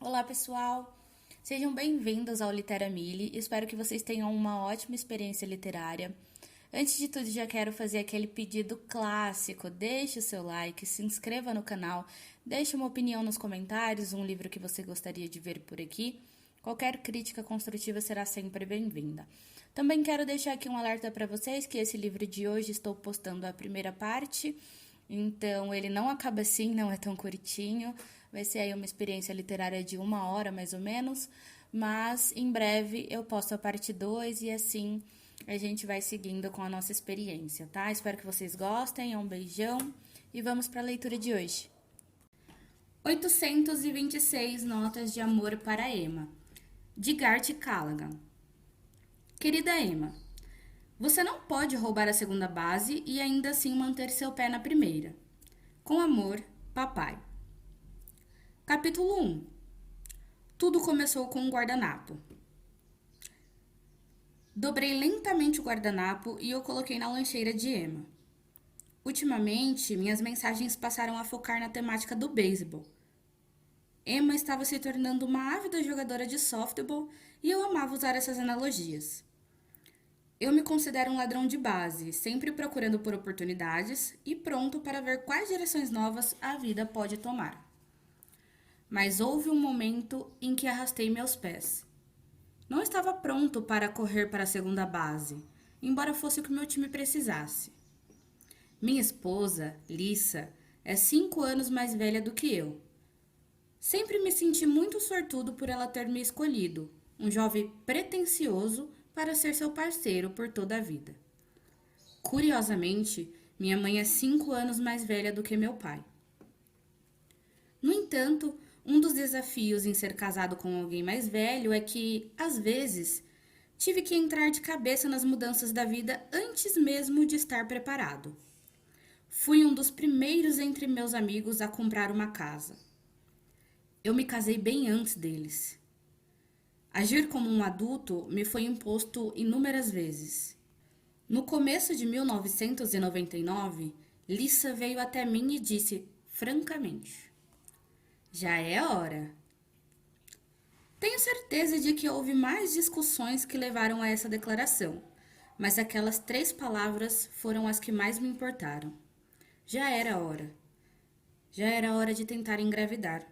Olá, pessoal! Sejam bem-vindos ao Literamille. Espero que vocês tenham uma ótima experiência literária. Antes de tudo, já quero fazer aquele pedido clássico. Deixe o seu like, se inscreva no canal, deixe uma opinião nos comentários, um livro que você gostaria de ver por aqui. Qualquer crítica construtiva será sempre bem-vinda. Também quero deixar aqui um alerta para vocês que esse livro de hoje estou postando a primeira parte, então ele não acaba assim, não é tão curtinho. Vai ser aí uma experiência literária de 1 hora, mais ou menos, mas em breve eu posto a parte 2 e assim a gente vai seguindo com a nossa experiência, tá? Espero que vocês gostem, um beijão e vamos para a leitura de hoje. 826 Notas de Amor para Emma, de Garth Callaghan. Querida Emma, você não pode roubar a segunda base e ainda assim manter seu pé na primeira. Com amor, Papai. Capítulo 1. Tudo começou com um guardanapo. Dobrei lentamente o guardanapo e o coloquei na lancheira de Emma. Ultimamente, minhas mensagens passaram a focar na temática do beisebol. Emma estava se tornando uma ávida jogadora de softball e eu amava usar essas analogias. Eu me considero um ladrão de base, sempre procurando por oportunidades e pronto para ver quais direções novas a vida pode tomar. Mas houve um momento em que arrastei meus pés. Não estava pronto para correr para a segunda base, embora fosse o que meu time precisasse. Minha esposa, Lissa, é 5 anos mais velha do que eu. Sempre me senti muito sortudo por ela ter me escolhido, um jovem pretensioso para ser seu parceiro por toda a vida. Curiosamente, minha mãe é 5 anos mais velha do que meu pai. No entanto, um dos desafios em ser casado com alguém mais velho é que, às vezes, tive que entrar de cabeça nas mudanças da vida antes mesmo de estar preparado. Fui um dos primeiros entre meus amigos a comprar uma casa. Eu me casei bem antes deles. Agir como um adulto me foi imposto inúmeras vezes. No começo de 1999, Lissa veio até mim e disse, francamente: já é hora. Tenho certeza de que houve mais discussões que levaram a essa declaração, mas aquelas 3 palavras foram as que mais me importaram. Já era hora. Já era hora de tentar engravidar.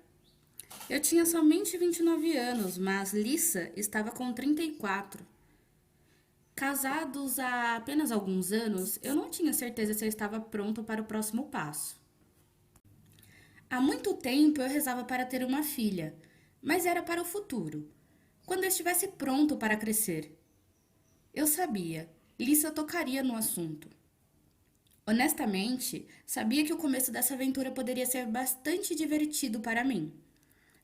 Eu tinha somente 29 anos, mas Lissa estava com 34. Casados há apenas alguns anos, eu não tinha certeza se eu estava pronto para o próximo passo. Há muito tempo eu rezava para ter uma filha, mas era para o futuro, quando eu estivesse pronto para crescer. Eu sabia, Lissa tocaria no assunto. Honestamente, sabia que o começo dessa aventura poderia ser bastante divertido para mim.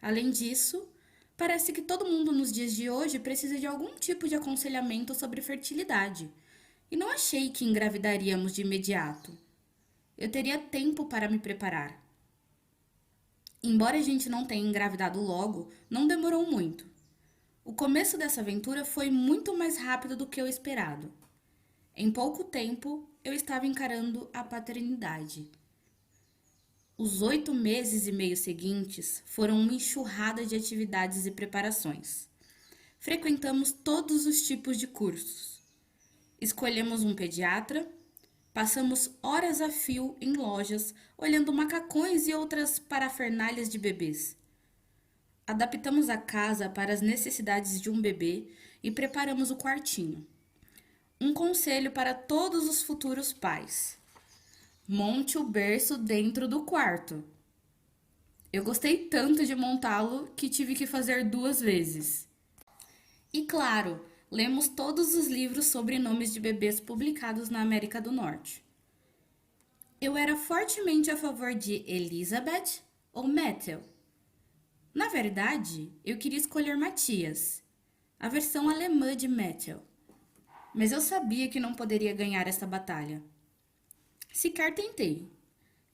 Além disso, parece que todo mundo nos dias de hoje precisa de algum tipo de aconselhamento sobre fertilidade, e não achei que engravidaríamos de imediato. Eu teria tempo para me preparar. Embora a gente não tenha engravidado logo, não demorou muito. O começo dessa aventura foi muito mais rápido do que o esperado. Em pouco tempo, eu estava encarando a paternidade. Os 8 meses e meio seguintes foram uma enxurrada de atividades e preparações. Frequentamos todos os tipos de cursos. Escolhemos um pediatra. Passamos horas a fio em lojas, olhando macacões e outras parafernálias de bebês. Adaptamos a casa para as necessidades de um bebê e preparamos o quartinho. Um conselho para todos os futuros pais: monte o berço dentro do quarto. Eu gostei tanto de montá-lo que tive que fazer 2 vezes. E claro, lemos todos os livros sobre nomes de bebês publicados na América do Norte. Eu era fortemente a favor de Elizabeth ou Matthew. Na verdade, eu queria escolher Matias, a versão alemã de Matthew. Mas eu sabia que não poderia ganhar essa batalha. Sequer tentei.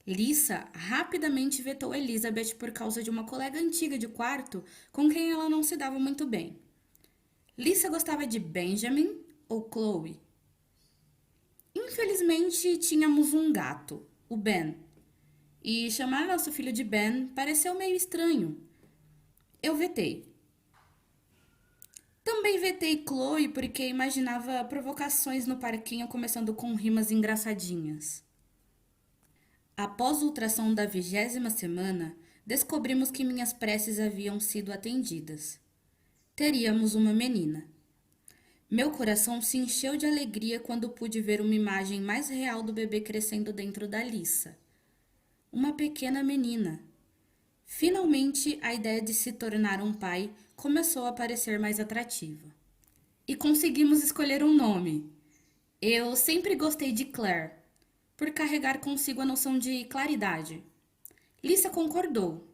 Lissa rapidamente vetou Elizabeth por causa de uma colega antiga de quarto com quem ela não se dava muito bem. Lissa gostava de Benjamin ou Chloe. Infelizmente, tínhamos um gato, o Ben, e chamar nosso filho de Ben pareceu meio estranho. eu vetei. Também vetei Chloe porque imaginava provocações no parquinho começando com rimas engraçadinhas. Após o ultrassom da 20ª semana, descobrimos que minhas preces haviam sido atendidas. Teríamos uma menina. Meu coração se encheu de alegria quando pude ver uma imagem mais real do bebê crescendo dentro da Lissa. Uma pequena menina. Finalmente, a ideia de se tornar um pai começou a parecer mais atrativa. E conseguimos escolher um nome. Eu sempre gostei de Claire, por carregar consigo a noção de claridade. Lissa concordou.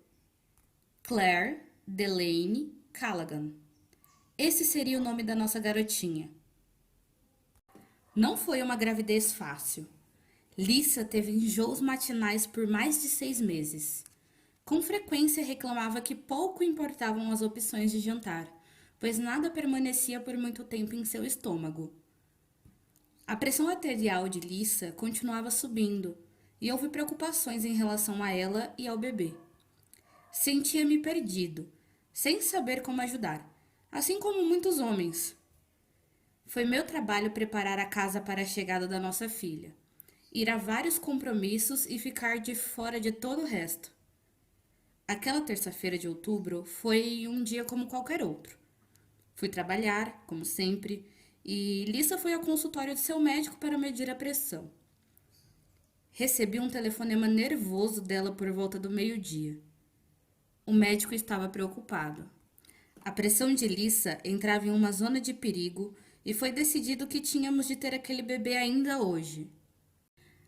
Claire Delaney Callaghan. Esse seria o nome da nossa garotinha. Não foi uma gravidez fácil. Lissa teve enjoos matinais por mais de 6 meses. Com frequência reclamava que pouco importavam as opções de jantar, pois nada permanecia por muito tempo em seu estômago. A pressão arterial de Lissa continuava subindo e houve preocupações em relação a ela e ao bebê. Sentia-me perdido, sem saber como ajudar, assim como muitos homens. Foi meu trabalho preparar a casa para a chegada da nossa filha, ir a vários compromissos e ficar de fora de todo o resto. Aquela terça-feira de outubro foi um dia como qualquer outro. Fui trabalhar, como sempre, e Lissa foi ao consultório de seu médico para medir a pressão. Recebi um telefonema nervoso dela por volta do meio-dia. O médico estava preocupado. A pressão de Lissa entrava em uma zona de perigo e foi decidido que tínhamos de ter aquele bebê ainda hoje.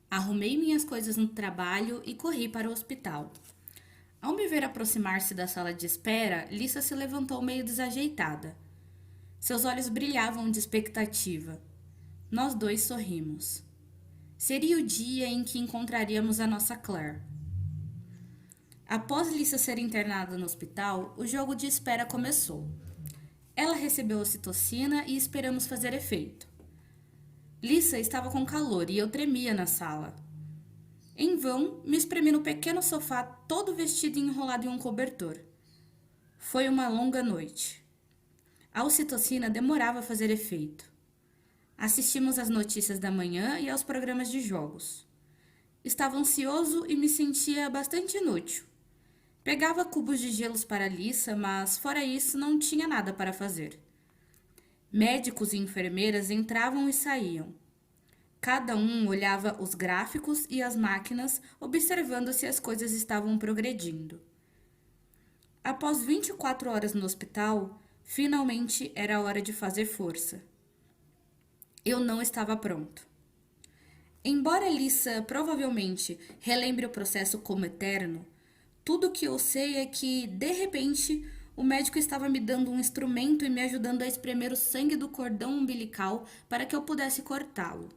Arrumei minhas coisas no trabalho e corri para o hospital. Ao me ver aproximar-se da sala de espera, Lissa se levantou meio desajeitada. Seus olhos brilhavam de expectativa. Nós dois sorrimos. Seria o dia em que encontraríamos a nossa Claire. Após Lissa ser internada no hospital, o jogo de espera começou. Ela recebeu ocitocina e esperamos fazer efeito. Lissa estava com calor e eu tremia na sala. Em vão, me espremi no pequeno sofá, todo vestido e enrolado em um cobertor. Foi uma longa noite. A ocitocina demorava a fazer efeito. Assistimos às notícias da manhã e aos programas de jogos. Estava ansioso e me sentia bastante inútil. Pegava cubos de gelos para Lissa, mas fora isso não tinha nada para fazer. Médicos e enfermeiras entravam e saíam. Cada um olhava os gráficos e as máquinas, observando se as coisas estavam progredindo. Após 24 horas no hospital, finalmente era a hora de fazer força. Eu não estava pronto. Embora Lissa provavelmente relembre o processo como eterno, tudo o que eu sei é que, de repente, o médico estava me dando um instrumento e me ajudando a espremer o sangue do cordão umbilical para que eu pudesse cortá-lo.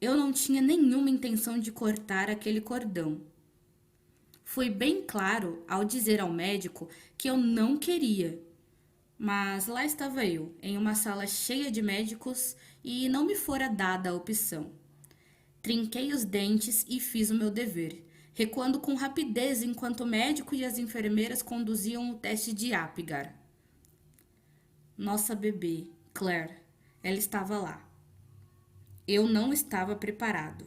Eu não tinha nenhuma intenção de cortar aquele cordão. Fui bem claro ao dizer ao médico que eu não queria. Mas lá estava eu, em uma sala cheia de médicos e não me fora dada a opção. Trinquei os dentes e fiz o meu dever, recuando com rapidez enquanto o médico e as enfermeiras conduziam o teste de Apgar. Nossa bebê, Claire, ela estava lá. Eu não estava preparado.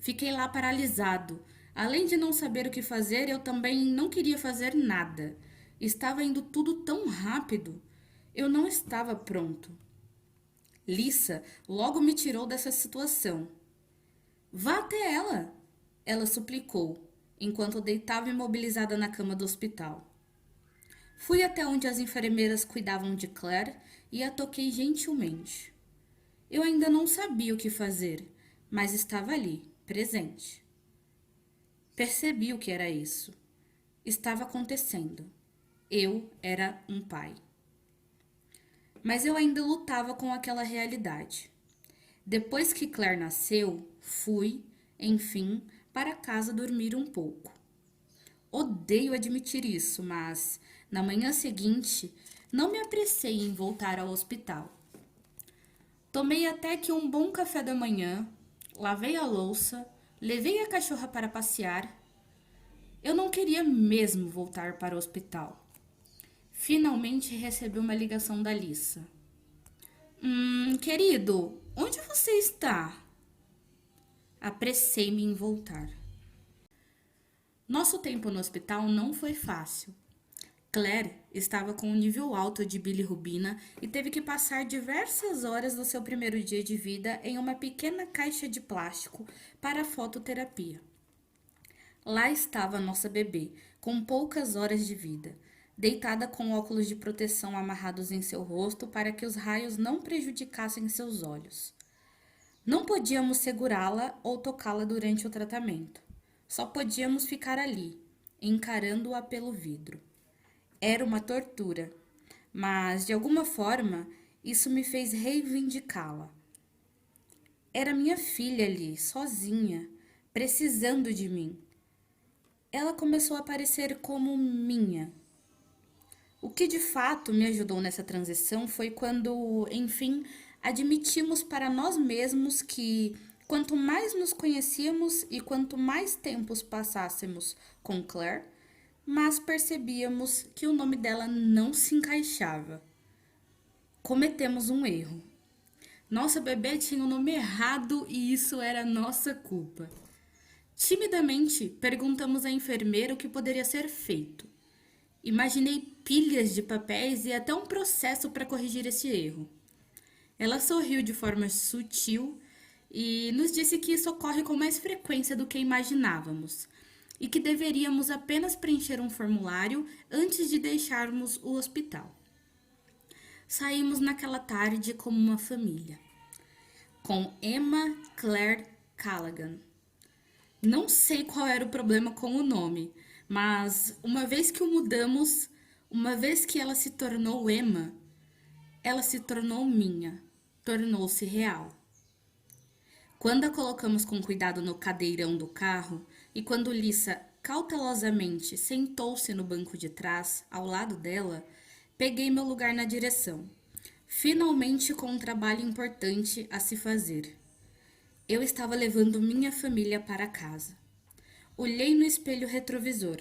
Fiquei lá paralisado. Além de não saber o que fazer, eu também não queria fazer nada. Estava indo tudo tão rápido. Eu não estava pronto. Lissa logo me tirou dessa situação. Vá até ela, ela suplicou, enquanto eu deitava imobilizada na cama do hospital. Fui até onde as enfermeiras cuidavam de Claire e a toquei gentilmente. Eu ainda não sabia o que fazer, mas estava ali, presente. Percebi o que era isso. Estava acontecendo. Eu era um pai. Mas eu ainda lutava com aquela realidade. Depois que Claire nasceu, fui, enfim, para casa dormir um pouco. Odeio admitir isso, mas na manhã seguinte não me apressei em voltar ao hospital. Tomei até que um bom café da manhã, lavei a louça, levei a cachorra para passear. Eu não queria mesmo voltar para o hospital. Finalmente recebi uma ligação da Lisa. Querido, onde você está? Apressei-me em voltar. Nosso tempo no hospital não foi fácil. Claire estava com um nível alto de bilirrubina e teve que passar diversas horas do seu primeiro dia de vida em uma pequena caixa de plástico para a fototerapia. Lá estava nossa bebê, com poucas horas de vida, deitada com óculos de proteção amarrados em seu rosto para que os raios não prejudicassem seus olhos. Não podíamos segurá-la ou tocá-la durante o tratamento. Só podíamos ficar ali, encarando-a pelo vidro. Era uma tortura, mas de alguma forma isso me fez reivindicá-la. Era minha filha ali, sozinha, precisando de mim. Ela começou a aparecer como minha. O que de fato me ajudou nessa transição foi quando, enfim, admitimos para nós mesmos que quanto mais nos conhecíamos e quanto mais tempos passássemos com Claire, mas percebíamos que o nome dela não se encaixava. Cometemos um erro. Nossa bebê tinha o nome errado e isso era nossa culpa. Timidamente, perguntamos à enfermeira o que poderia ser feito. Imaginei pilhas de papéis e até um processo para corrigir esse erro. Ela sorriu de forma sutil e nos disse que isso ocorre com mais frequência do que imaginávamos e que deveríamos apenas preencher um formulário antes de deixarmos o hospital. Saímos naquela tarde como uma família, com Emma Claire Callaghan. Não sei qual era o problema com o nome, mas uma vez que o mudamos, uma vez que ela se tornou Emma, ela se tornou minha, tornou-se real. Quando a colocamos com cuidado no cadeirão do carro e quando Lisa cautelosamente sentou-se no banco de trás, ao lado dela, peguei meu lugar na direção, finalmente com um trabalho importante a se fazer. Eu estava levando minha família para casa. Olhei no espelho retrovisor.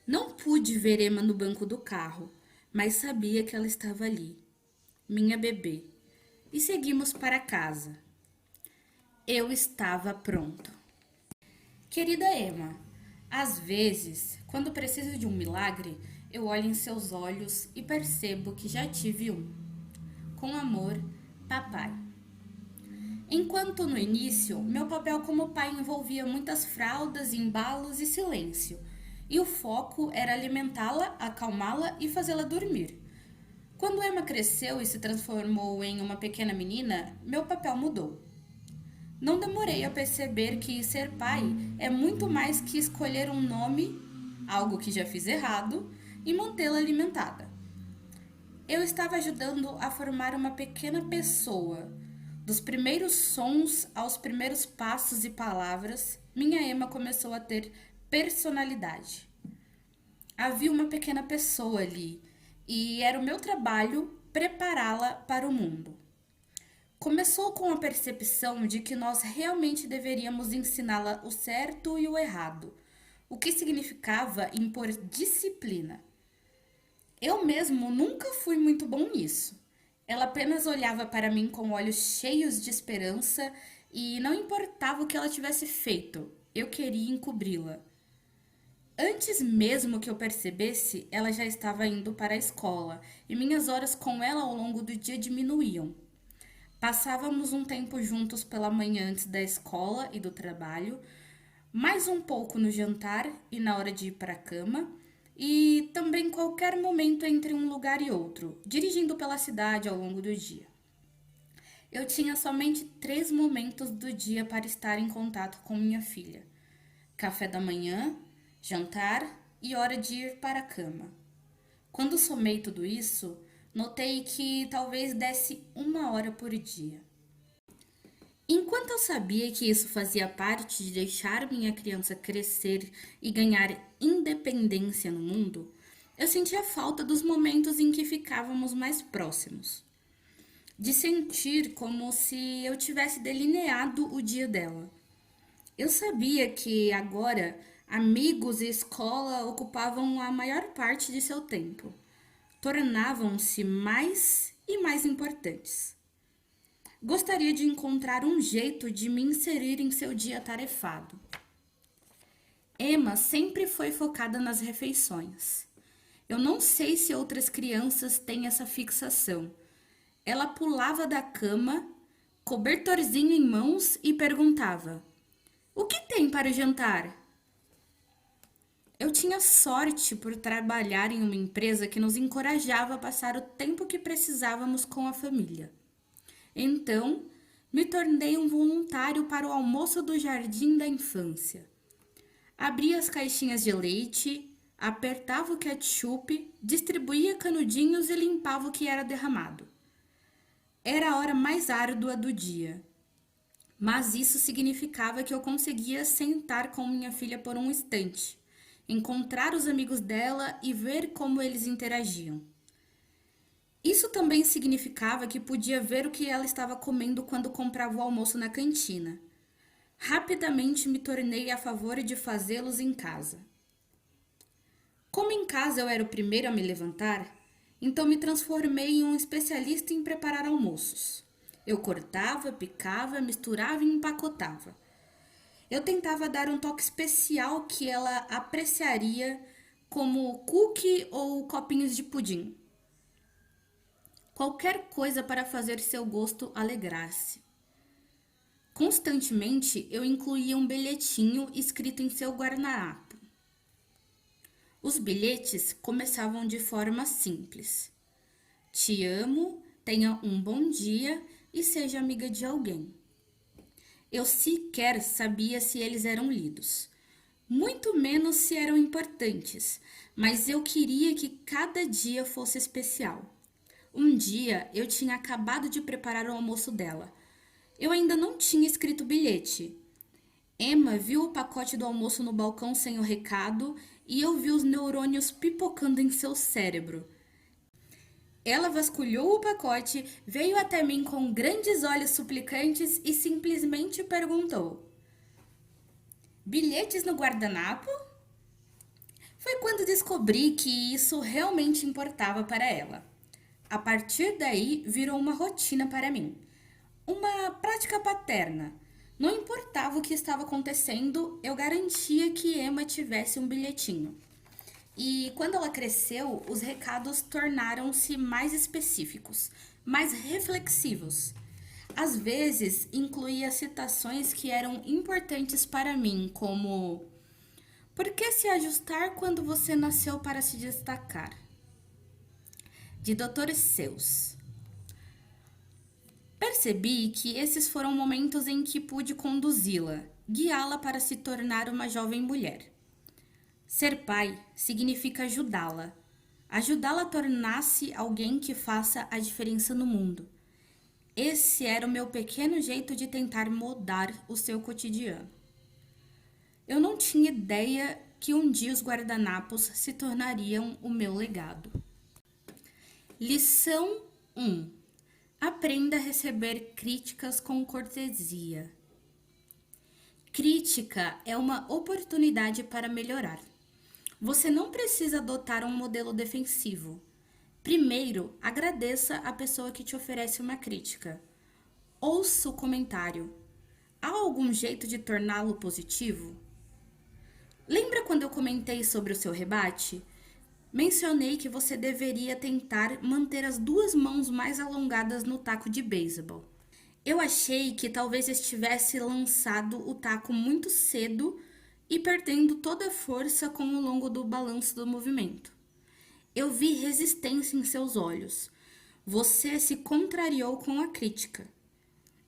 Não pude ver Emma no banco do carro, mas sabia que ela estava ali, minha bebê, e seguimos para casa. Eu estava pronto. Querida Emma, às vezes, quando preciso de um milagre, eu olho em seus olhos e percebo que já tive um. Com amor, papai. Enquanto no início, meu papel como pai envolvia muitas fraldas, embalos e silêncio, e o foco era alimentá-la, acalmá-la e fazê-la dormir. Quando Emma cresceu e se transformou em uma pequena menina, meu papel mudou. Não demorei a perceber que ser pai é muito mais que escolher um nome, algo que já fiz errado, e mantê-la alimentada. Eu estava ajudando a formar uma pequena pessoa. Dos primeiros sons aos primeiros passos e palavras, minha Emma começou a ter personalidade. Havia uma pequena pessoa ali e era o meu trabalho prepará-la para o mundo. Começou com a percepção de que nós realmente deveríamos ensiná-la o certo e o errado, o que significava impor disciplina. Eu mesmo nunca fui muito bom nisso. Ela apenas olhava para mim com olhos cheios de esperança e não importava o que ela tivesse feito, eu queria encobri-la. Antes mesmo que eu percebesse, ela já estava indo para a escola e minhas horas com ela ao longo do dia diminuíam. Passávamos um tempo juntos pela manhã antes da escola e do trabalho, mais um pouco no jantar e na hora de ir para a cama, e também qualquer momento entre um lugar e outro, dirigindo pela cidade ao longo do dia. Eu tinha somente 3 momentos do dia para estar em contato com minha filha: café da manhã, jantar e hora de ir para a cama. Quando somei tudo isso, notei que talvez desse 1 hora por dia. Enquanto eu sabia que isso fazia parte de deixar minha criança crescer e ganhar independência no mundo, eu sentia falta dos momentos em que ficávamos mais próximos. De sentir como se eu tivesse delineado o dia dela. Eu sabia que agora amigos e escola ocupavam a maior parte de seu tempo, tornavam-se mais e mais importantes. Gostaria de encontrar um jeito de me inserir em seu dia atarefado. Emma sempre foi focada nas refeições. Eu não sei se outras crianças têm essa fixação. Ela pulava da cama, cobertorzinho em mãos e perguntava: "O que tem para o jantar?" Eu tinha sorte por trabalhar em uma empresa que nos encorajava a passar o tempo que precisávamos com a família. Então, me tornei um voluntário para o almoço do jardim da infância. Abria as caixinhas de leite, apertava o ketchup, distribuía canudinhos e limpava o que era derramado. Era a hora mais árdua do dia, mas isso significava que eu conseguia sentar com minha filha por um instante, encontrar os amigos dela e ver como eles interagiam. Isso também significava que podia ver o que ela estava comendo quando comprava o almoço na cantina. Rapidamente me tornei a favor de fazê-los em casa. Como em casa eu era o primeiro a me levantar, então me transformei em um especialista em preparar almoços. Eu cortava, picava, misturava e empacotava. Eu tentava dar um toque especial que ela apreciaria, como cookie ou copinhos de pudim. Qualquer coisa para fazer seu gosto alegrar-se. Constantemente eu incluía um bilhetinho escrito em seu guardanapo. Os bilhetes começavam de forma simples: "Te amo, tenha um bom dia e seja amiga de alguém." Eu sequer sabia se eles eram lidos, muito menos se eram importantes, mas eu queria que cada dia fosse especial. Um dia eu tinha acabado de preparar o almoço dela. Eu ainda não tinha escrito bilhete. Emma viu o pacote do almoço no balcão sem o recado e eu vi os neurônios pipocando em seu cérebro. Ela vasculhou o pacote, veio até mim com grandes olhos suplicantes e simplesmente perguntou: "Bilhetes no guardanapo?" Foi quando descobri que isso realmente importava para ela. A partir daí, virou uma rotina para mim. Uma prática paterna. Não importava o que estava acontecendo, eu garantia que Emma tivesse um bilhetinho. E quando ela cresceu, os recados tornaram-se mais específicos, mais reflexivos. Às vezes, incluía citações que eram importantes para mim, como: "Por que se ajustar quando você nasceu para se destacar?" De Dr. Seuss. Percebi que esses foram momentos em que pude conduzi-la, guiá-la para se tornar uma jovem mulher. Ser pai significa ajudá-la a tornar-se alguém que faça a diferença no mundo. Esse era o meu pequeno jeito de tentar mudar o seu cotidiano. Eu não tinha ideia que um dia os guardanapos se tornariam o meu legado. Lição 1. Aprenda a receber críticas com cortesia. Crítica é uma oportunidade para melhorar. Você não precisa adotar um modelo defensivo. Primeiro, agradeça a pessoa que te oferece uma crítica. Ouça o comentário. Há algum jeito de torná-lo positivo? Lembra quando eu comentei sobre o seu rebate? Mencionei que você deveria tentar manter as duas mãos mais alongadas no taco de beisebol. Eu achei que talvez estivesse lançado o taco muito cedo e perdendo toda a força com o longo do balanço do movimento. Eu vi resistência em seus olhos. Você se contrariou com a crítica.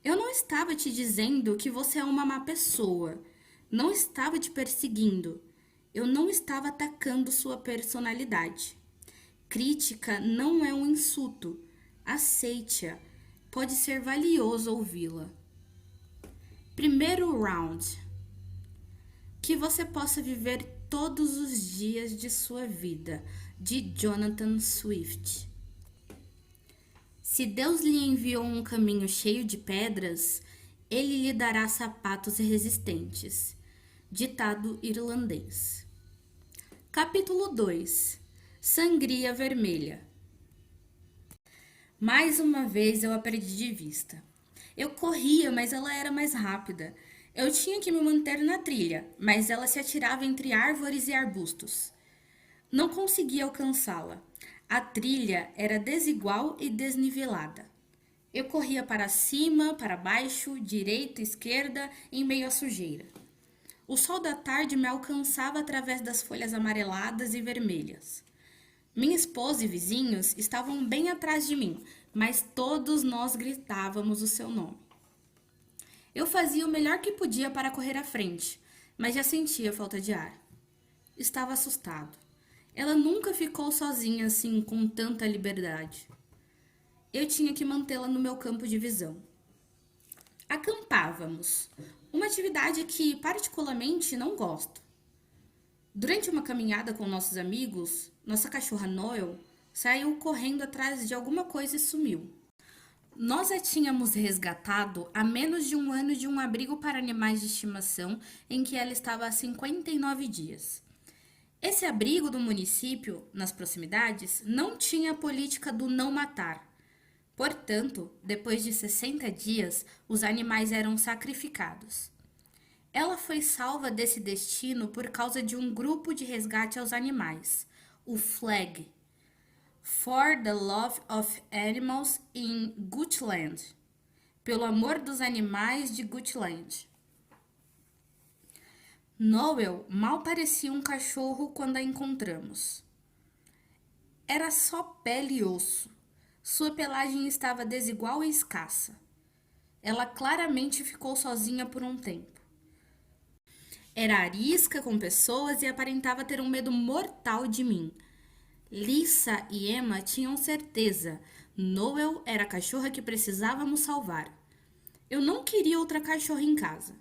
Eu não estava te dizendo que você é uma má pessoa. Não estava te perseguindo. Eu não estava atacando sua personalidade. Crítica não é um insulto. Aceite-a. Pode ser valioso ouvi-la. Primeiro round. Que você possa viver todos os dias de sua vida, de Jonathan Swift. Se Deus lhe enviou um caminho cheio de pedras, ele lhe dará sapatos resistentes. Ditado irlandês. Capítulo 2. Sangria vermelha. Mais uma vez eu a perdi de vista. Eu corria, mas ela era mais rápida. Eu tinha que me manter na trilha, mas ela se atirava entre árvores e arbustos. Não conseguia alcançá-la. A trilha era desigual e desnivelada. Eu corria para cima, para baixo, direita, esquerda, em meio à sujeira. O sol da tarde me alcançava através das folhas amareladas e vermelhas. Minha esposa e vizinhos estavam bem atrás de mim, mas todos nós gritávamos o seu nome. Eu fazia o melhor que podia para correr à frente, mas já sentia falta de ar. Estava assustado. Ela nunca ficou sozinha assim, com tanta liberdade. Eu tinha que mantê-la no meu campo de visão. Acampávamos, uma atividade que particularmente não gosto. Durante uma caminhada com nossos amigos, nossa cachorra Noel saiu correndo atrás de alguma coisa e sumiu. Nós a tínhamos resgatado há menos de um ano de um abrigo para animais de estimação em que ela estava há 59 dias. Esse abrigo do município, nas proximidades, não tinha a política do não matar. Portanto, depois de 60 dias, os animais eram sacrificados. Ela foi salva desse destino por causa de um grupo de resgate aos animais, o FLAG, For the Love of Animals in Gutland, pelo amor dos animais de Gutland. Noel mal parecia um cachorro quando a encontramos. Era só pele e osso. Sua pelagem estava desigual e escassa. Ela claramente ficou sozinha por um tempo. Era arisca com pessoas e aparentava ter um medo mortal de mim. Lisa e Emma tinham certeza. Noel era a cachorra que precisávamos salvar. Eu não queria outra cachorra em casa.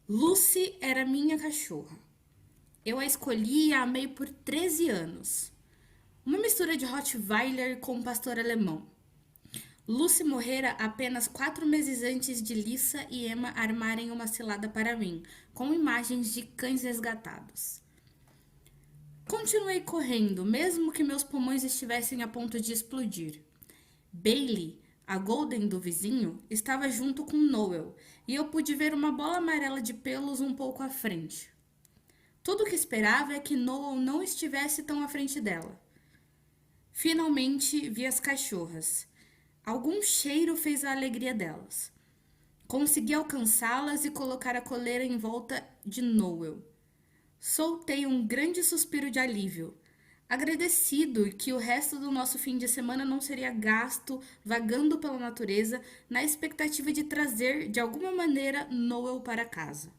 Lucy era minha cachorra. Eu a escolhi e a amei por 13 anos. Uma mistura de Rottweiler com pastor alemão. Lucy morrera apenas 4 meses antes de Lisa e Emma armarem uma cilada para mim, com imagens de cães resgatados. Continuei correndo, mesmo que meus pulmões estivessem a ponto de explodir. Bailey, a Golden do vizinho, estava junto com Noel, e eu pude ver uma bola amarela de pelos um pouco à frente. Tudo o que esperava é que Noel não estivesse tão à frente dela. Finalmente vi as cachorras. Algum cheiro fez a alegria delas. Consegui alcançá-las e colocar a coleira em volta de Noel. Soltei um grande suspiro de alívio, agradecido que o resto do nosso fim de semana não seria gasto vagando pela natureza na expectativa de trazer, de alguma maneira, Noel para casa.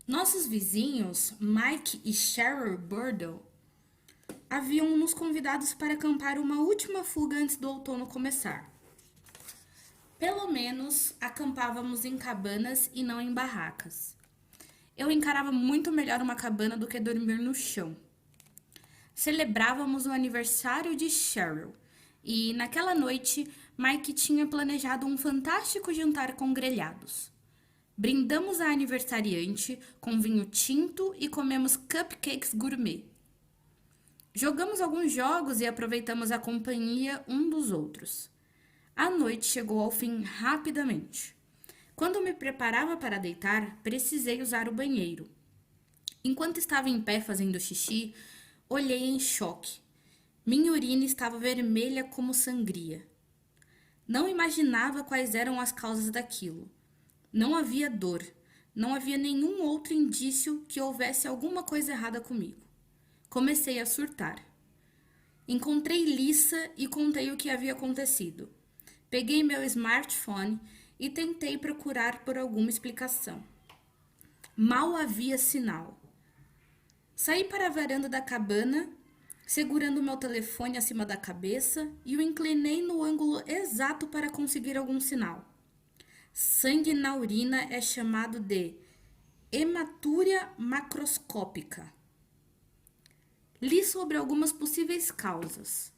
Nossos vizinhos, Mike e Cheryl Burdle, haviam nos convidados para acampar uma última fuga antes do outono começar. Pelo menos acampávamos em cabanas e não em barracas. Eu encarava muito melhor uma cabana do que dormir no chão. Celebrávamos o aniversário de Cheryl e, naquela noite, Mike tinha planejado um fantástico jantar com grelhados. Brindamos a aniversariante com vinho tinto e comemos cupcakes gourmet. Jogamos alguns jogos e aproveitamos a companhia um dos outros. A noite chegou ao fim rapidamente. Quando me preparava para deitar, precisei usar o banheiro. Enquanto estava em pé fazendo xixi, olhei em choque. Minha urina estava vermelha como sangria. Não imaginava quais eram as causas daquilo. Não havia dor. Não havia nenhum outro indício que houvesse alguma coisa errada comigo. Comecei a surtar. Encontrei Lisa e contei o que havia acontecido. Peguei meu smartphone e tentei procurar por alguma explicação. Mal havia sinal. Saí para a varanda da cabana, segurando meu telefone acima da cabeça e o inclinei no ângulo exato para conseguir algum sinal. Sangue na urina é chamado de hematúria macroscópica. Li sobre algumas possíveis causas.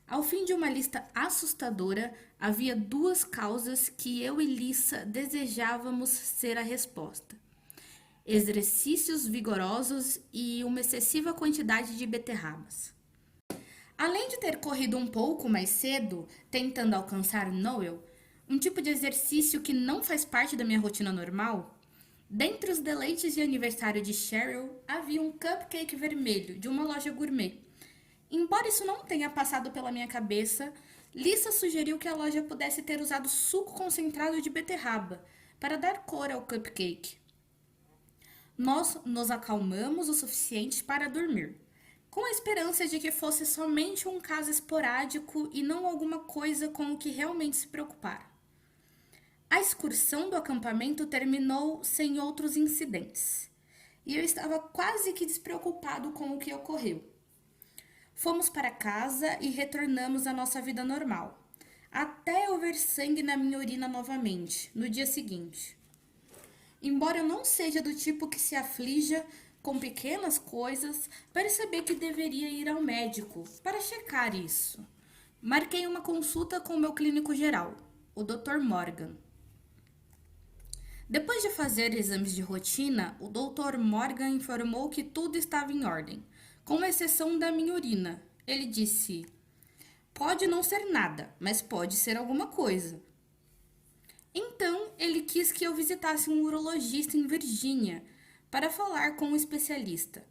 Ao fim de uma lista assustadora, havia 2 causas que eu e Lisa desejávamos ser a resposta: exercícios vigorosos e uma excessiva quantidade de beterrabas. Além de ter corrido um pouco mais cedo, tentando alcançar Noel, um tipo de exercício que não faz parte da minha rotina normal, dentre os deleites de aniversário de Cheryl havia um cupcake vermelho de uma loja gourmet. Embora isso não tenha passado pela minha cabeça, Lisa sugeriu que a loja pudesse ter usado suco concentrado de beterraba para dar cor ao cupcake. Nós nos acalmamos o suficiente para dormir, com a esperança de que fosse somente um caso esporádico e não alguma coisa com o que realmente se preocupar. A excursão do acampamento terminou sem outros incidentes, e eu estava quase que despreocupado com o que ocorreu. Fomos para casa e retornamos à nossa vida normal, até eu ver sangue na minha urina novamente, no dia seguinte. Embora eu não seja do tipo que se aflija com pequenas coisas, percebi que deveria ir ao médico para checar isso. Marquei uma consulta com o meu clínico geral, o Dr. Morgan. Depois de fazer exames de rotina, o Dr. Morgan informou que tudo estava em ordem, com exceção da minha urina. Ele disse: "Pode não ser nada, mas pode ser alguma coisa." Então, ele quis que eu visitasse um urologista em Virgínia para falar com um especialista.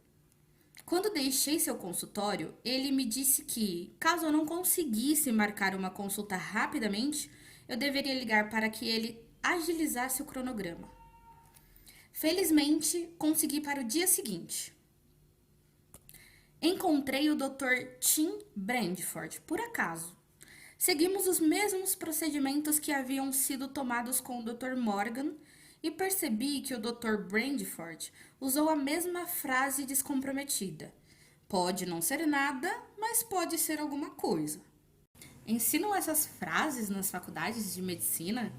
Quando deixei seu consultório, ele me disse que, caso eu não conseguisse marcar uma consulta rapidamente, eu deveria ligar para que ele agilizasse o cronograma. Felizmente, consegui para o dia seguinte. Encontrei o Dr. Tim Brandford, por acaso. Seguimos os mesmos procedimentos que haviam sido tomados com o Dr. Morgan e percebi que o Dr. Brandford usou a mesma frase descomprometida. Pode não ser nada, mas pode ser alguma coisa. Ensinam essas frases nas faculdades de medicina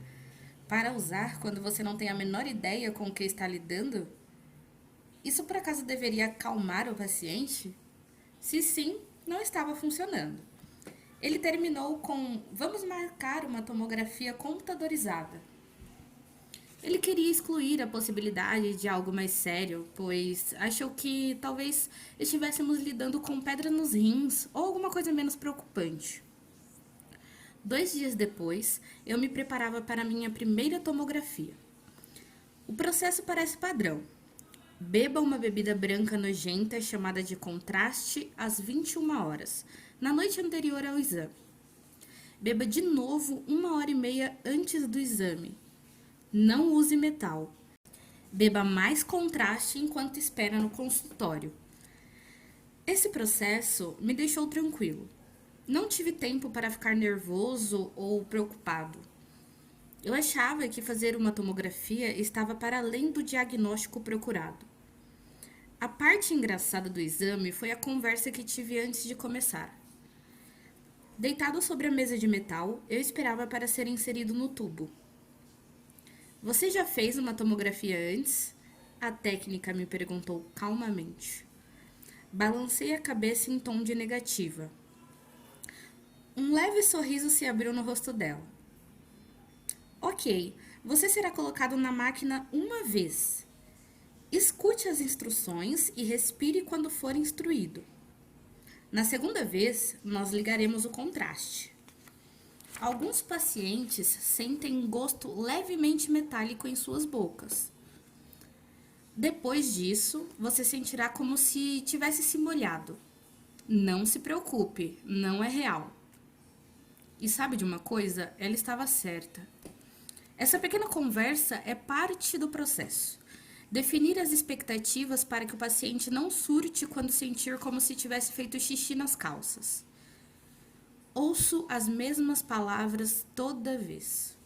para usar quando você não tem a menor ideia com o que está lidando? Isso por acaso deveria acalmar o paciente? Se sim, não estava funcionando. Ele terminou com: "Vamos marcar uma tomografia computadorizada." Ele queria excluir a possibilidade de algo mais sério, pois achou que talvez estivéssemos lidando com pedra nos rins ou alguma coisa menos preocupante. 2 dias depois, eu me preparava para a minha primeira tomografia. O processo parece padrão. Beba uma bebida branca nojenta chamada de contraste às 21 horas, na noite anterior ao exame. Beba de novo 1h30 antes do exame. Não use metal. Beba mais contraste enquanto espera no consultório. Esse processo me deixou tranquilo. Não tive tempo para ficar nervoso ou preocupado. Eu achava que fazer uma tomografia estava para além do diagnóstico procurado. A parte engraçada do exame foi a conversa que tive antes de começar. Deitado sobre a mesa de metal, eu esperava para ser inserido no tubo. "Você já fez uma tomografia antes?" A técnica me perguntou calmamente. Balancei a cabeça em tom de negativa. Um leve sorriso se abriu no rosto dela. "Ok, você será colocado na máquina uma vez. Escute as instruções e respire quando for instruído. Na segunda vez, nós ligaremos o contraste." Alguns pacientes sentem gosto levemente metálico em suas bocas. Depois disso, você sentirá como se tivesse se molhado. Não se preocupe, não é real. E sabe de uma coisa? Ela estava certa. Essa pequena conversa é parte do processo. Definir as expectativas para que o paciente não surte quando sentir como se tivesse feito xixi nas calças. Ouço as mesmas palavras toda vez.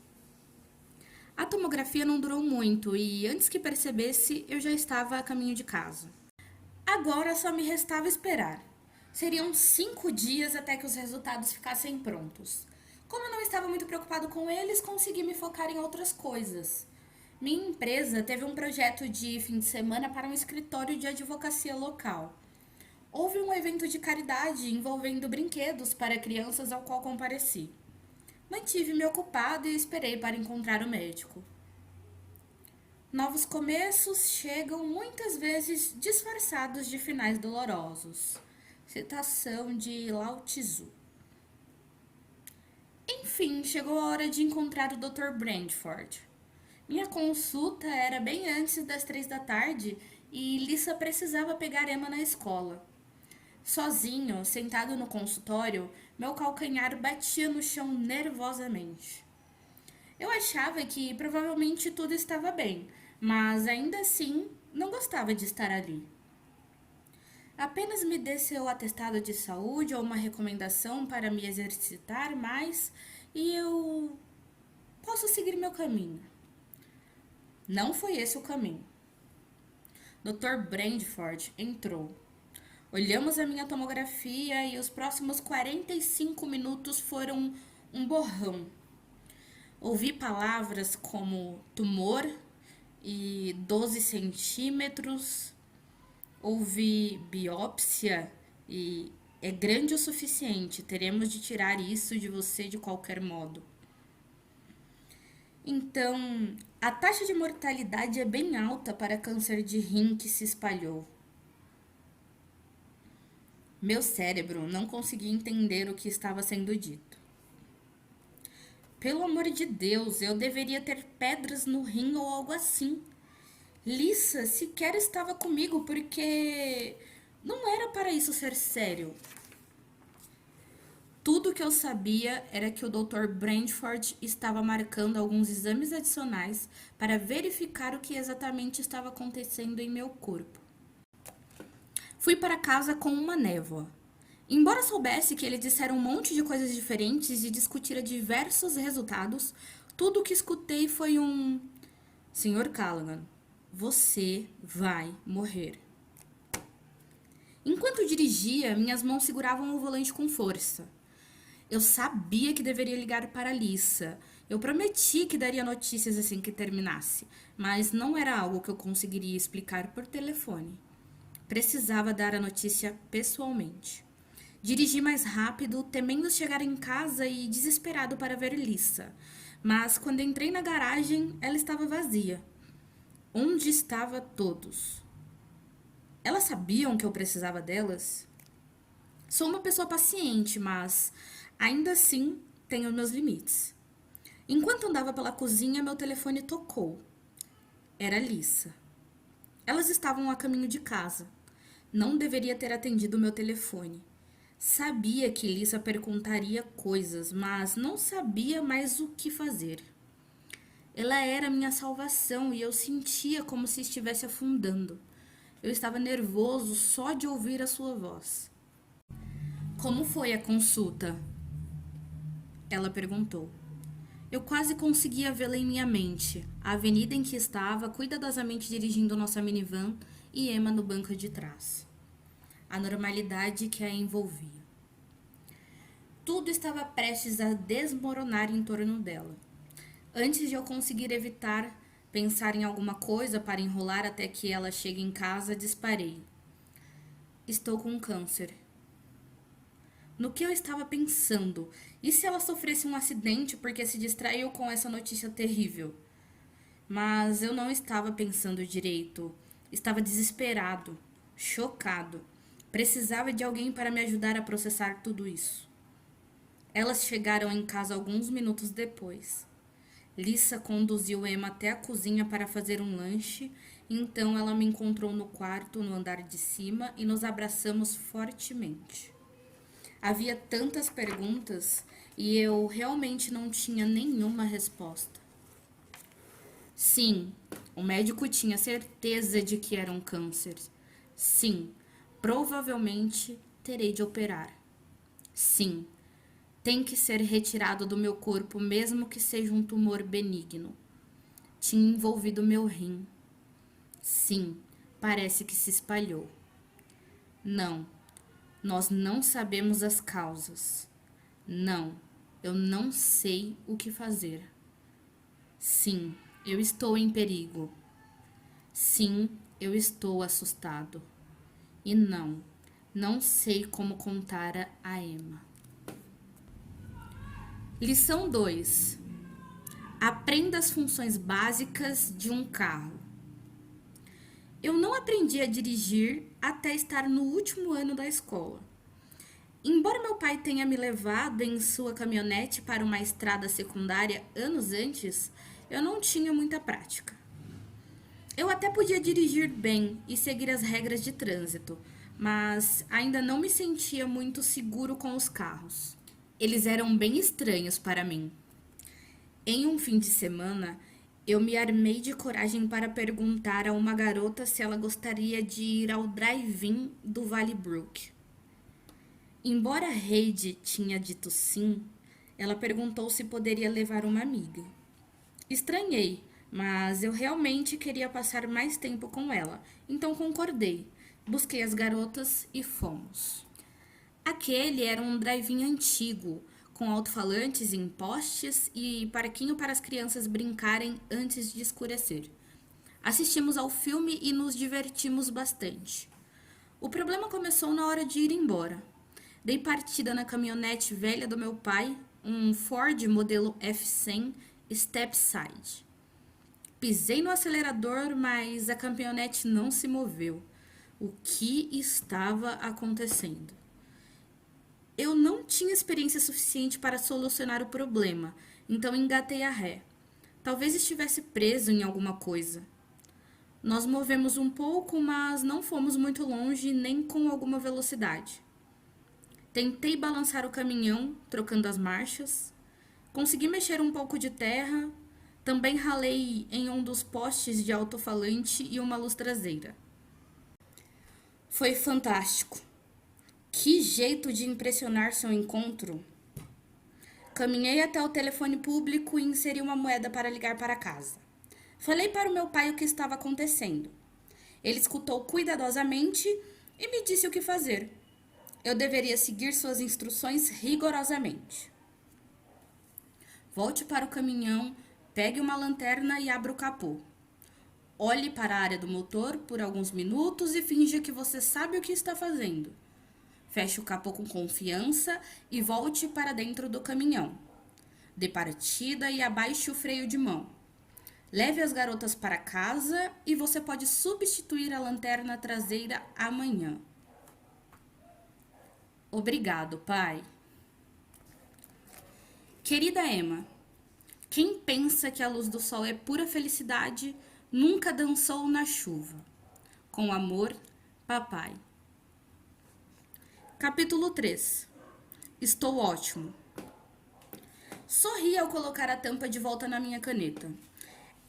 A tomografia não durou muito e, antes que percebesse, eu já estava a caminho de casa. Agora só me restava esperar. Seriam 5 dias até que os resultados ficassem prontos. Como eu não estava muito preocupado com eles, consegui me focar em outras coisas. Minha empresa teve um projeto de fim de semana para um escritório de advocacia local. Houve um evento de caridade envolvendo brinquedos para crianças ao qual compareci. Mantive-me ocupado e esperei para encontrar o médico. Novos começos chegam muitas vezes disfarçados de finais dolorosos. Citação de Lao Tzu. Enfim, chegou a hora de encontrar o Dr. Brandford. Minha consulta era bem antes das 3 da tarde e Lisa precisava pegar Emma na escola. Sozinho, sentado no consultório, meu calcanhar batia no chão nervosamente. Eu achava que provavelmente tudo estava bem, mas ainda assim não gostava de estar ali. Apenas me dê seu atestado de saúde ou uma recomendação para me exercitar mais e eu posso seguir meu caminho. Não foi esse o caminho. Dr. Brandford entrou. Olhamos a minha tomografia e os próximos 45 minutos foram um borrão. Ouvi palavras como tumor e 12 centímetros. Ouvi biópsia e é grande o suficiente. Teremos de tirar isso de você de qualquer modo. Então, a taxa de mortalidade é bem alta para câncer de rim que se espalhou. Meu cérebro não conseguia entender o que estava sendo dito. Pelo amor de Deus, eu deveria ter pedras no rim ou algo assim. Lisa sequer estava comigo porque não era para isso ser sério. Tudo que eu sabia era que o Dr. Brandford estava marcando alguns exames adicionais para verificar o que exatamente estava acontecendo em meu corpo. Fui para casa com uma névoa. Embora soubesse que ele dissera um monte de coisas diferentes e discutira diversos resultados, tudo o que escutei foi um: Sr. Callaghan, você vai morrer. Enquanto dirigia, minhas mãos seguravam o volante com força. Eu sabia que deveria ligar para Lisa. Eu prometi que daria notícias assim que terminasse, mas não era algo que eu conseguiria explicar por telefone. Precisava dar a notícia pessoalmente. Dirigi mais rápido, temendo chegar em casa e desesperado para ver Lisa. Mas quando entrei na garagem, ela estava vazia. Onde estavam todos? Elas sabiam que eu precisava delas? Sou uma pessoa paciente, mas ainda assim tenho meus limites. Enquanto andava pela cozinha, meu telefone tocou. Era Lisa. Elas estavam a caminho de casa. Não deveria ter atendido meu telefone. Sabia que Lisa perguntaria coisas, mas não sabia mais o que fazer. Ela era minha salvação e eu sentia como se estivesse afundando. Eu estava nervoso só de ouvir a sua voz. Como foi a consulta? Ela perguntou. Eu quase conseguia vê-la em minha mente, a avenida em que estava, cuidadosamente dirigindo nossa minivan e Emma no banco de trás. A normalidade que a envolvia. Tudo estava prestes a desmoronar em torno dela. Antes de eu conseguir evitar pensar em alguma coisa para enrolar até que ela chegue em casa, disparei. Estou com câncer. No que eu estava pensando? E se ela sofresse um acidente porque se distraiu com essa notícia terrível? Mas eu não estava pensando direito. Estava desesperado, chocado. Precisava de alguém para me ajudar a processar tudo isso. Elas chegaram em casa alguns minutos depois. Lisa conduziu Emma até a cozinha para fazer um lanche, e então ela me encontrou no quarto, no andar de cima, e nos abraçamos fortemente. Havia tantas perguntas e eu realmente não tinha nenhuma resposta. Sim, o médico tinha certeza de que era um câncer. Sim, provavelmente terei de operar. Sim, tem que ser retirado do meu corpo, mesmo que seja um tumor benigno. Tinha envolvido meu rim. Sim, parece que se espalhou. Não, nós não sabemos as causas. Não, eu não sei o que fazer. Sim, eu estou em perigo. Sim, eu estou assustado. E não, não sei como contar a Emma. Lição 2. Aprenda as funções básicas de um carro. Eu não aprendi a dirigir até estar no último ano da escola. Embora meu pai tenha me levado em sua caminhonete para uma estrada secundária anos antes, eu não tinha muita prática. Eu até podia dirigir bem e seguir as regras de trânsito, mas ainda não me sentia muito seguro com os carros. Eles eram bem estranhos para mim. Em um fim de semana, eu me armei de coragem para perguntar a uma garota se ela gostaria de ir ao drive-in do Valley Brook. Embora Heidi tinha dito sim, ela perguntou se poderia levar uma amiga. Estranhei, mas eu realmente queria passar mais tempo com ela, então concordei. Busquei as garotas e fomos. Aquele era um drive-in antigo, com alto-falantes em postes e parquinho para as crianças brincarem antes de escurecer. Assistimos ao filme e nos divertimos bastante. O problema começou na hora de ir embora. Dei partida na caminhonete velha do meu pai, um Ford modelo F100 Stepside. Pisei no acelerador, mas a caminhonete não se moveu. O que estava acontecendo? Eu não tinha experiência suficiente para solucionar o problema, então engatei a ré. Talvez estivesse preso em alguma coisa. Nós movemos um pouco, mas não fomos muito longe nem com alguma velocidade. Tentei balançar o caminhão, trocando as marchas. Consegui mexer um pouco de terra. Também ralei em um dos postes de alto-falante e uma luz traseira. Foi fantástico. Que jeito de impressionar seu encontro! Caminhei até o telefone público e inseri uma moeda para ligar para casa. Falei para o meu pai o que estava acontecendo. Ele escutou cuidadosamente e me disse o que fazer. Eu deveria seguir suas instruções rigorosamente. Volte para o caminhão, pegue uma lanterna e abra o capô. Olhe para a área do motor por alguns minutos e finja que você sabe o que está fazendo. Feche o capô com confiança e volte para dentro do caminhão. Dê partida e abaixe o freio de mão. Leve as garotas para casa e você pode substituir a lanterna traseira amanhã. Obrigado, pai. Querida Emma, quem pensa que a luz do sol é pura felicidade nunca dançou na chuva. Com amor, papai. Capítulo 3. Estou ótimo. Sorri ao colocar a tampa de volta na minha caneta.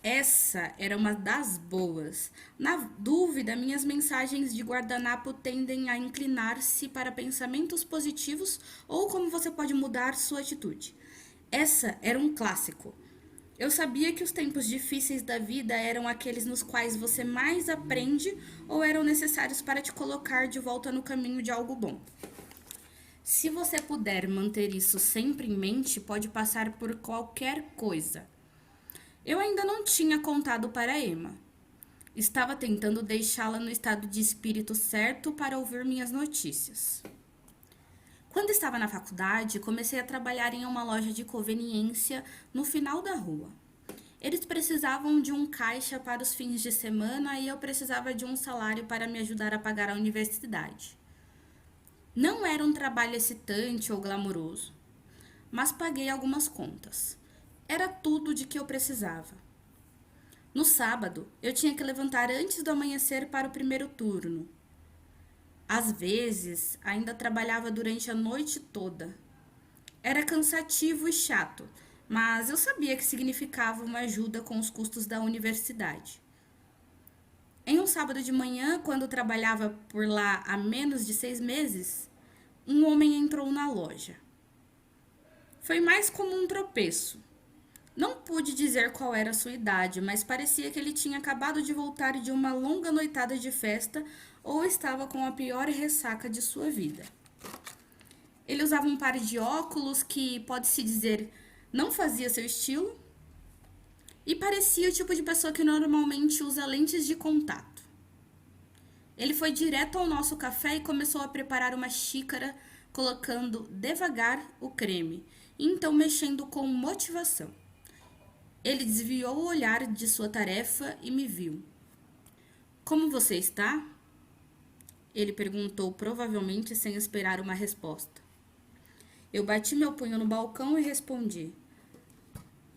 Essa era uma das boas. Na dúvida, minhas mensagens de guardanapo tendem a inclinar-se para pensamentos positivos ou como você pode mudar sua atitude. Essa era um clássico. Eu sabia que os tempos difíceis da vida eram aqueles nos quais você mais aprende ou eram necessários para te colocar de volta no caminho de algo bom. Se você puder manter isso sempre em mente, pode passar por qualquer coisa. Eu ainda não tinha contado para Emma. Estava tentando deixá-la no estado de espírito certo para ouvir minhas notícias. Quando estava na faculdade, comecei a trabalhar em uma loja de conveniência no final da rua. Eles precisavam de um caixa para os fins de semana e eu precisava de um salário para me ajudar a pagar a universidade. Não era um trabalho excitante ou glamouroso, mas paguei algumas contas. Era tudo de que eu precisava. No sábado, eu tinha que levantar antes do amanhecer para o primeiro turno. Às vezes, ainda trabalhava durante a noite toda. Era cansativo e chato, mas eu sabia que significava uma ajuda com os custos da universidade. Em um sábado de manhã, quando trabalhava por lá há menos de 6 meses, um homem entrou na loja. Foi mais como um tropeço. Não pude dizer qual era a sua idade, mas parecia que ele tinha acabado de voltar de uma longa noitada de festa ou estava com a pior ressaca de sua vida. Ele usava um par de óculos que, pode-se dizer, não fazia seu estilo e parecia o tipo de pessoa que normalmente usa lentes de contato. Ele foi direto ao nosso café e começou a preparar uma xícara, colocando devagar o creme, e então mexendo com motivação. Ele desviou o olhar de sua tarefa e me viu. Como você está? Ele perguntou, provavelmente sem esperar uma resposta. Eu bati meu punho no balcão e respondi: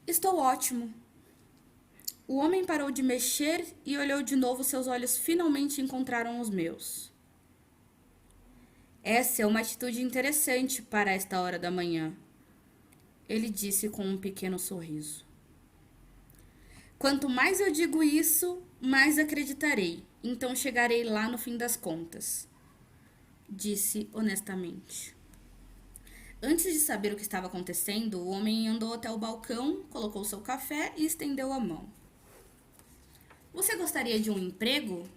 estou ótimo. O homem parou de mexer e olhou de novo, seus olhos finalmente encontraram os meus. Essa é uma atitude interessante para esta hora da manhã, ele disse com um pequeno sorriso. Quanto mais eu digo isso, mais acreditarei, então chegarei lá no fim das contas, disse honestamente. Antes de saber o que estava acontecendo, o homem andou até o balcão, colocou seu café e estendeu a mão. Você gostaria de um emprego?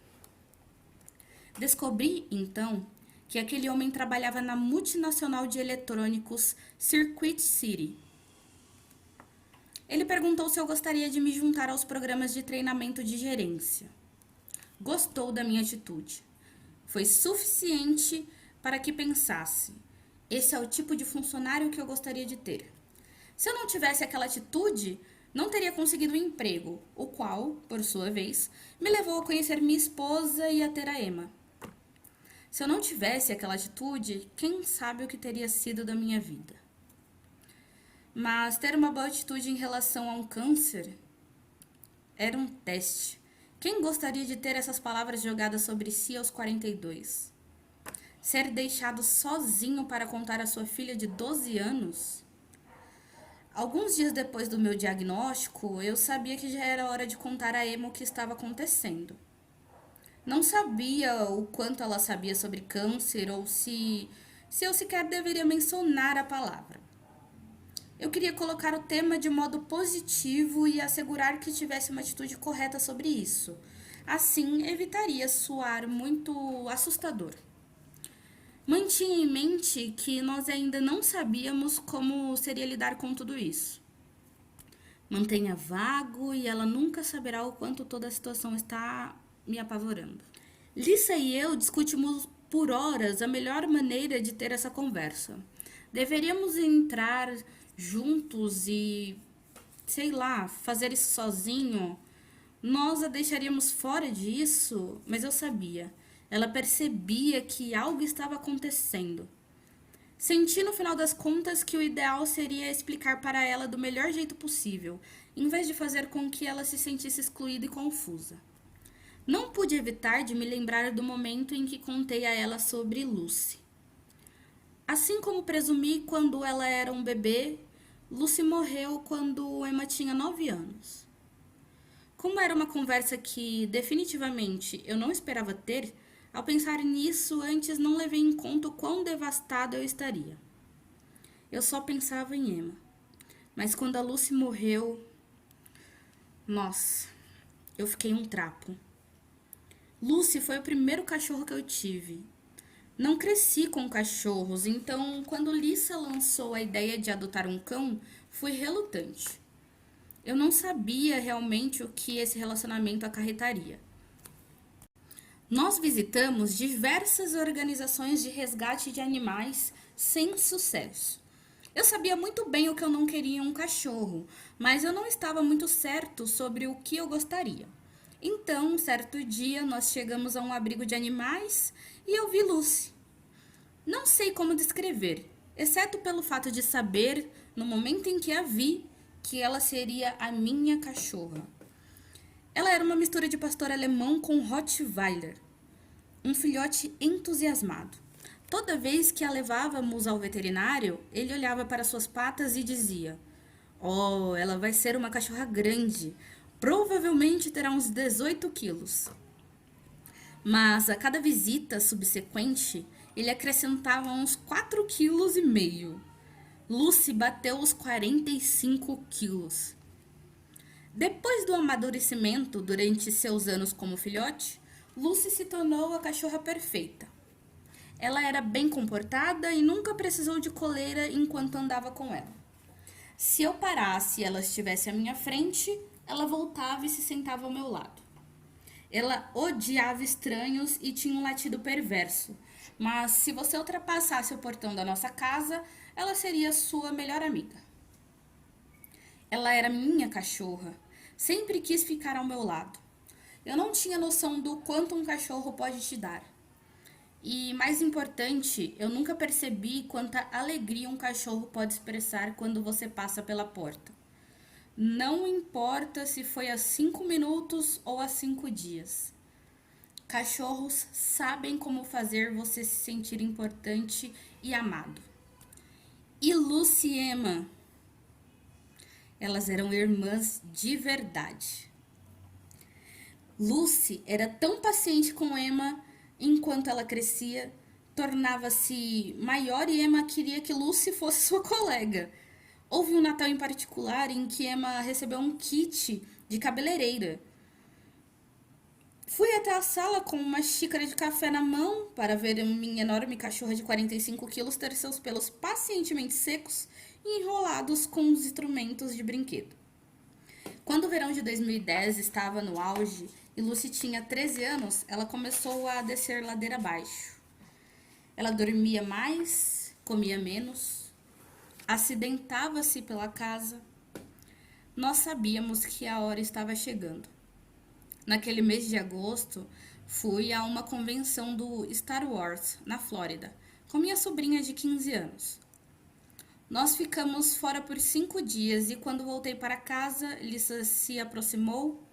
Descobri, então, que aquele homem trabalhava na multinacional de eletrônicos Circuit City. Ele perguntou se eu gostaria de me juntar aos programas de treinamento de gerência. Gostou da minha atitude. Foi suficiente para que pensasse: esse é o tipo de funcionário que eu gostaria de ter. Se eu não tivesse aquela atitude, não teria conseguido um emprego, o qual, por sua vez, me levou a conhecer minha esposa e a ter a Emma. Se eu não tivesse aquela atitude, quem sabe o que teria sido da minha vida. Mas ter uma boa atitude em relação a um câncer era um teste. Quem gostaria de ter essas palavras jogadas sobre si aos 42? Ser deixado sozinho para contar a sua filha de 12 anos? Alguns dias depois do meu diagnóstico, eu sabia que já era hora de contar a Emma o que estava acontecendo. Não sabia o quanto ela sabia sobre câncer ou se eu sequer deveria mencionar a palavra. Eu queria colocar o tema de modo positivo e assegurar que tivesse uma atitude correta sobre isso. Assim, evitaria soar muito assustador. Mantinha em mente que nós ainda não sabíamos como seria lidar com tudo isso. Mantenha vago e ela nunca saberá o quanto toda a situação está me apavorando. Lissa e eu discutimos por horas a melhor maneira de ter essa conversa. Deveríamos entrar juntos e, sei lá, fazer isso sozinho? Nós a deixaríamos fora disso, mas eu sabia. Ela percebia que algo estava acontecendo. Senti no final das contas que o ideal seria explicar para ela do melhor jeito possível, em vez de fazer com que ela se sentisse excluída e confusa. Não pude evitar de me lembrar do momento em que contei a ela sobre Lucy. Assim como presumi quando ela era um bebê, Lucy morreu quando Emma tinha 9 anos. Como era uma conversa que, definitivamente, eu não esperava ter, ao pensar nisso, antes não levei em conta o quão devastada eu estaria. Eu só pensava em Emma. Mas quando a Lucy morreu, nossa, eu fiquei um trapo. Lucy foi o primeiro cachorro que eu tive. Não cresci com cachorros, então quando Lissa lançou a ideia de adotar um cão, fui relutante. Eu não sabia realmente o que esse relacionamento acarretaria. Nós visitamos diversas organizações de resgate de animais sem sucesso. Eu sabia muito bem o que eu não queria em um cachorro, mas eu não estava muito certo sobre o que eu gostaria. Então, certo dia, nós chegamos a um abrigo de animais e eu vi Lucy. Não sei como descrever, exceto pelo fato de saber, no momento em que a vi, que ela seria a minha cachorra. Ela era uma mistura de pastor alemão com Rottweiler, um filhote entusiasmado. Toda vez que a levávamos ao veterinário, ele olhava para suas patas e dizia: "Oh, ela vai ser uma cachorra grande, provavelmente terá uns 18 quilos." Mas a cada visita subsequente, ele acrescentava uns 4,5 quilos. Lucy bateu os 45 quilos. Depois do amadurecimento durante seus anos como filhote, Lucy se tornou a cachorra perfeita. Ela era bem comportada e nunca precisou de coleira enquanto andava com ela. Se eu parasse e ela estivesse à minha frente, ela voltava e se sentava ao meu lado. Ela odiava estranhos e tinha um latido perverso, mas se você ultrapassasse o portão da nossa casa, ela seria sua melhor amiga. Ela era minha cachorra, sempre quis ficar ao meu lado. Eu não tinha noção do quanto um cachorro pode te dar. E mais importante, eu nunca percebi quanta alegria um cachorro pode expressar quando você passa pela porta. Não importa se foi há 5 minutos ou há 5 dias. Cachorros sabem como fazer você se sentir importante e amado. E Lucy e Emma, elas eram irmãs de verdade. Lucy era tão paciente com Emma enquanto ela crescia, tornava-se maior e Emma queria que Lucy fosse sua colega. Houve um Natal em particular em que Emma recebeu um kit de cabeleireira. Fui até a sala com uma xícara de café na mão para ver minha enorme cachorra de 45 quilos ter seus pelos pacientemente secos e enrolados com os instrumentos de brinquedo. Quando o verão de 2010 estava no auge e Lucy tinha 13 anos, ela começou a descer ladeira abaixo. Ela dormia mais, comia menos, acidentava-se pela casa. Nós sabíamos que a hora estava chegando. Naquele mês de agosto, fui a uma convenção do Star Wars, na Flórida, com minha sobrinha de 15 anos. Nós ficamos fora por 5 dias e quando voltei para casa, Lisa se aproximou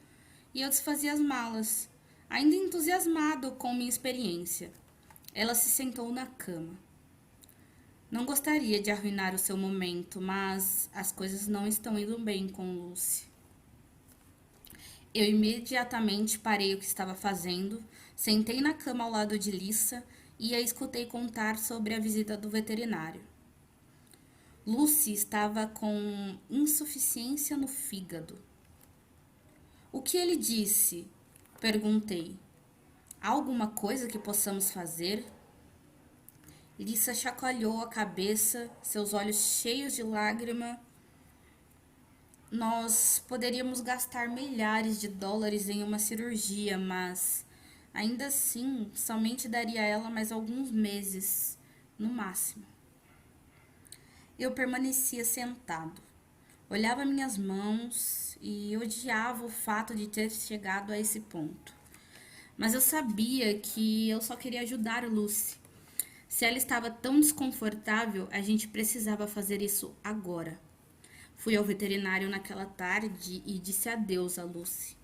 e eu desfazia as malas, ainda entusiasmado com minha experiência. Ela se sentou na cama. Não gostaria de arruinar o seu momento, mas as coisas não estão indo bem com Lucy. Eu imediatamente parei o que estava fazendo, sentei na cama ao lado de Lisa e a escutei contar sobre a visita do veterinário. Lucy estava com insuficiência no fígado. O que ele disse? Perguntei. Há alguma coisa que possamos fazer? Lisa chacoalhou a cabeça, seus olhos cheios de lágrima. Nós poderíamos gastar milhares de dólares em uma cirurgia, mas ainda assim somente daria a ela mais alguns meses, no máximo. Eu permanecia sentado. Olhava minhas mãos e odiava o fato de ter chegado a esse ponto. Mas eu sabia que eu só queria ajudar Lucy. Se ela estava tão desconfortável, a gente precisava fazer isso agora. Fui ao veterinário naquela tarde e disse adeus a Lucy.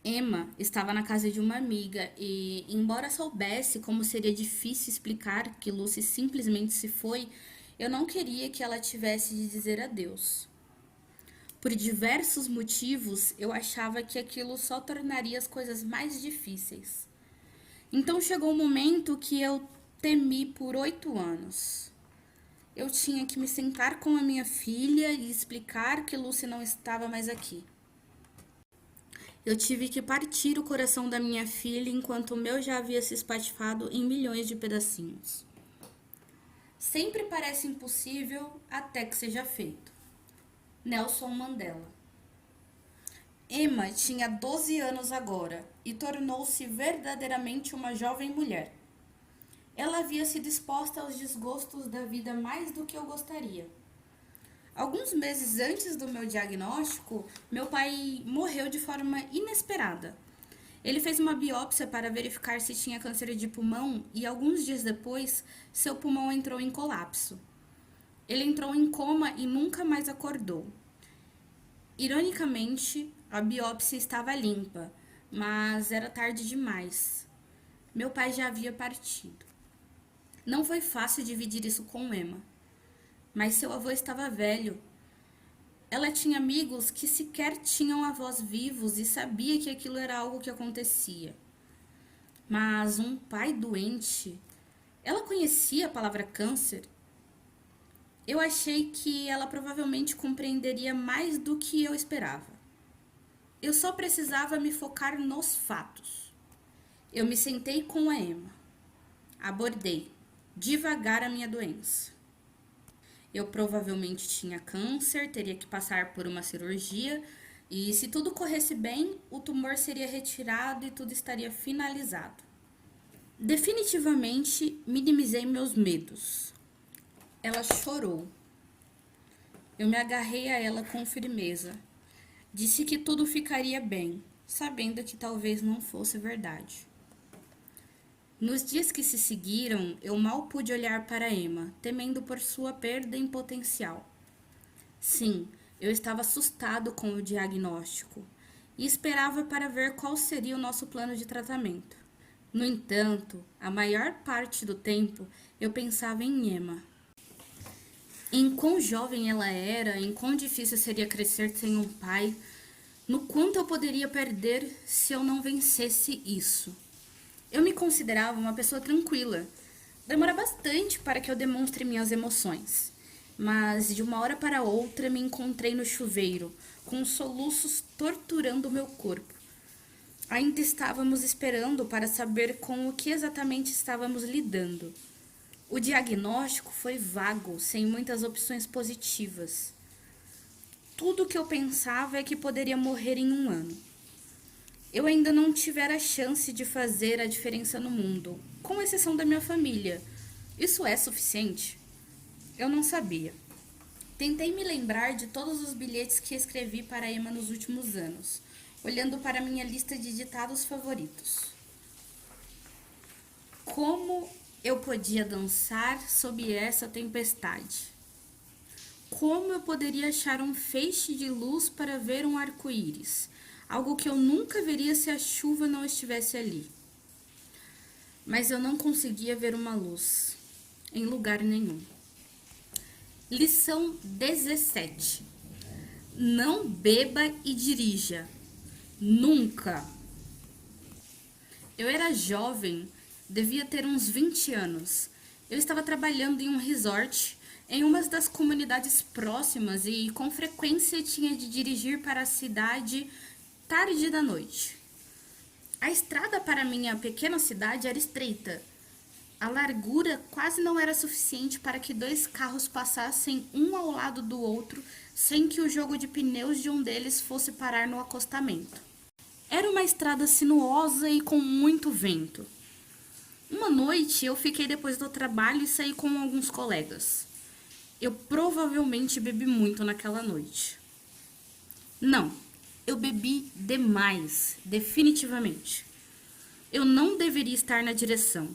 Emma estava na casa de uma amiga e, embora soubesse como seria difícil explicar que Lucy simplesmente se foi, eu não queria que ela tivesse de dizer adeus. Por diversos motivos, eu achava que aquilo só tornaria as coisas mais difíceis. Então chegou um momento que eu temi por 8 anos. Eu tinha que me sentar com a minha filha e explicar que Lucy não estava mais aqui. Eu tive que partir o coração da minha filha enquanto o meu já havia se espatifado em milhões de pedacinhos. Sempre parece impossível até que seja feito. Nelson Mandela. Emma tinha 12 anos agora e tornou-se verdadeiramente uma jovem mulher. Ela havia se disposta aos desgostos da vida mais do que eu gostaria. Alguns meses antes do meu diagnóstico, meu pai morreu de forma inesperada. Ele fez uma biópsia para verificar se tinha câncer de pulmão e alguns dias depois, seu pulmão entrou em colapso. Ele entrou em coma e nunca mais acordou. Ironicamente, a biópsia estava limpa, mas era tarde demais. Meu pai já havia partido. Não foi fácil dividir isso com Emma, mas seu avô estava velho. Ela tinha amigos que sequer tinham avós vivos e sabia que aquilo era algo que acontecia. Mas um pai doente... Ela conhecia a palavra câncer? Eu achei que ela provavelmente compreenderia mais do que eu esperava. Eu só precisava me focar nos fatos. Eu me sentei com a Emma. Abordei, devagar, a minha doença. Eu provavelmente tinha câncer, teria que passar por uma cirurgia e, se tudo corresse bem, o tumor seria retirado e tudo estaria finalizado. Definitivamente minimizei meus medos. Ela chorou. Eu me agarrei a ela com firmeza. Disse que tudo ficaria bem, sabendo que talvez não fosse verdade. Nos dias que se seguiram, eu mal pude olhar para Emma, temendo por sua perda em potencial. Sim, eu estava assustado com o diagnóstico e esperava para ver qual seria o nosso plano de tratamento. No entanto, a maior parte do tempo eu pensava em Emma. Em quão jovem ela era, em quão difícil seria crescer sem um pai, no quanto eu poderia perder se eu não vencesse isso. Eu me considerava uma pessoa tranquila. Demora bastante para que eu demonstre minhas emoções. Mas de uma hora para outra me encontrei no chuveiro, com soluços torturando o meu corpo. Ainda estávamos esperando para saber com o que exatamente estávamos lidando. O diagnóstico foi vago, sem muitas opções positivas. Tudo o que eu pensava é que poderia morrer em um ano. Eu ainda não tivera a chance de fazer a diferença no mundo, com exceção da minha família. Isso é suficiente? Eu não sabia. Tentei me lembrar de todos os bilhetes que escrevi para Emma nos últimos anos, olhando para minha lista de ditados favoritos. Como eu podia dançar sob essa tempestade? Como eu poderia achar um feixe de luz para ver um arco-íris? Algo que eu nunca veria se a chuva não estivesse ali. Mas eu não conseguia ver uma luz em lugar nenhum. Lição 17. Não beba e dirija. Nunca. Eu era jovem, devia ter uns 20 anos. Eu estava trabalhando em um resort em uma das comunidades próximas e com frequência tinha de dirigir para a cidade tarde da noite. A estrada para minha pequena cidade era estreita. A largura quase não era suficiente para que dois carros passassem um ao lado do outro sem que o jogo de pneus de um deles fosse parar no acostamento. Era uma estrada sinuosa e com muito vento. Uma noite eu fiquei depois do trabalho e saí com alguns colegas. Eu provavelmente bebi muito naquela noite. Não, eu bebi demais, definitivamente. Eu não deveria estar na direção.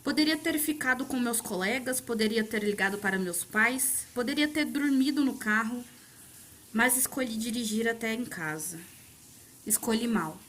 Poderia ter ficado com meus colegas, poderia ter ligado para meus pais, poderia ter dormido no carro, mas escolhi dirigir até em casa. Escolhi mal.